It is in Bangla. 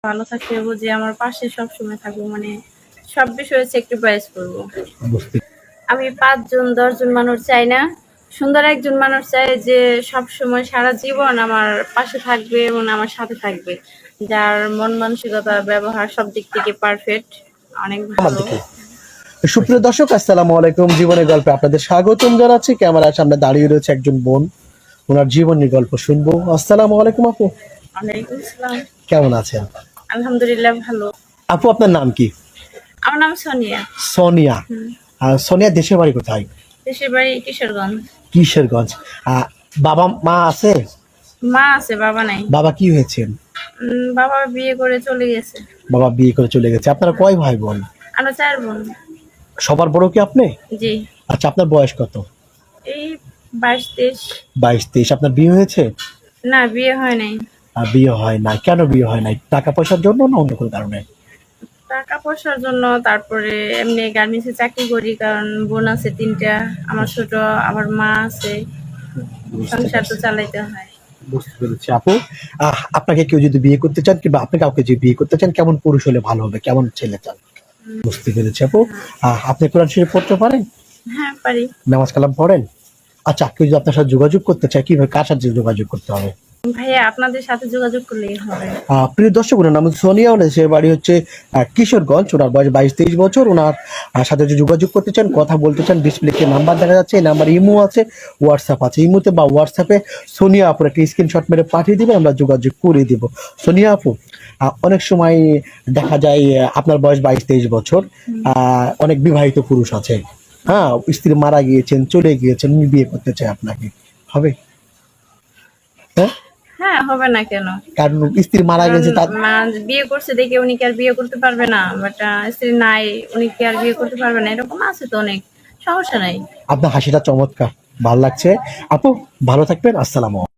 ভালো থাকতে হবে, যে আমার পাশে সবসময় থাকবো, মানে সব বিষয়ে স্যাক্রিফাইস করবো। আমি 5 জন 10 জন মানুষ চাই না, সুন্দর একজন মানুষ চাই যে সবসময় সারা জীবন আমার পাশে থাকবে এবং আমার সাথে থাকবে, যার মন মানসিকতা ব্যবহার সব দিক থেকে পারফেক্ট, অনেক ভালো। সুপ্রিয় দর্শক, আসসালামু আলাইকুম। জীবনের গল্পে আপনাদের স্বাগতম জানাচ্ছি। ক্যামেরার সামনে দাঁড়িয়ে রয়েছে একজন বোন, ওনার জীবনের গল্প শুনবো। আসসালামু আলাইকুম আপু, ওয়ালাইকুম আসসালাম। কেমন আছেন? আলহামদুলিল্লাহ ভালো। আপু, আপনার নাম কি? আমার নাম সোনিয়া। সোনিয়া। সোনিয়া দেশের বাড়ি কোথায়? দেশের বাড়ি কিশোরগঞ্জ। কিশোরগঞ্জ। বাবা মা আছে? মা আছে, বাবা নাই। বাবা কি হয়েছেন? বাবা বিয়ে করে চলে গেছে। বাবা বিয়ে করে চলে গেছে। আপনারা কয় ভাই বোন? আমরা 4 বোন। সবার বড় কি আপনি? জি। আচ্ছা, আপনার বয়স কত? এই 22-23। 22-23। আপনার বিয়ে হয়েছে? না, বিয়ে হয় নাই। বিয়ে হয় না। কেন বিয়ে হয় নাই? টাকা পয়সার জন্য না অন্য কোনো কারণে? টাকা পয়সার জন্য, তারপরে এমনি গার্মেন্টসে চাকরি করি, কারণ বোন আছে 3টা, আমার ছোট, আবার মা আছে, সংসার তো চালাইতে হয়। বুঝতে পেরেছি আপু। আপনাকে কেউ যদি বিয়ে করতে চান কিংবা আপনি কাউকে যদি বিয়ে করতে চান, কেমন পুরুষ হলে ভালো হবে, কেমন ছেলে চান? বুঝতে পেরেছি আপু। আপনি কোরআন শরীফ পড়তে পারেন? হ্যাঁ, পারি। নামাজ কালাম পড়েন? আচ্ছা, কেউ যদি আপনার সাথে যোগাযোগ করতে চায়, কিভাবে, কার সাথে যোগাযোগ করতে হবে? ভাইয়া, আপনাদের সাথে যোগাযোগ করলেই হবে। প্রিয় দর্শক, ওনার নাম সোনিয়া, ওনার সে বাড়ি হচ্ছে কিশোরগঞ্জ। ওনার বয়স 22-23 বছর। ওনার সাথে যদি যোগাযোগ করতে চান, কথা বলতে চান, ডিসপ্লেতে নাম্বার দেখা যাচ্ছে, এই নাম্বার ইমো আছে, হোয়াটসঅ্যাপ আছে। ইমোতে বা হোয়াটসঅ্যাপে সোনিয়া আপুর একটা স্ক্রিনশট মেরে পাঠিয়ে দিবেন, আমরা যোগাযোগ করে দিব। সোনিয়া আপু, অনেক সময় দেখা যায় আপনার বয়স 22-23 বছর, অনেক বিবাহিত পুরুষ আছে, হ্যাঁ, স্ত্রী মারা গিয়েছেন, চলে গিয়েছেন, উনি বিয়ে করতে চায় আপনাকে, হবে? হ্যাঁ, হ্যাঁ, হবে না কেন? কারণ স্ত্রী মারা গেছে, তার মা বিয়ে করছে দেখে উনি কি আর বিয়ে করতে পারবে না? বাট স্ত্রী নাই, উনি কি আর বিয়ে করতে পারবে না? এরকম আছে তো অনেক, সমস্যা নাই। আপনার হাসিটা চমৎকার, ভালো লাগছে আপু। ভালো থাকবেন। আসসালামু আলাইকুম।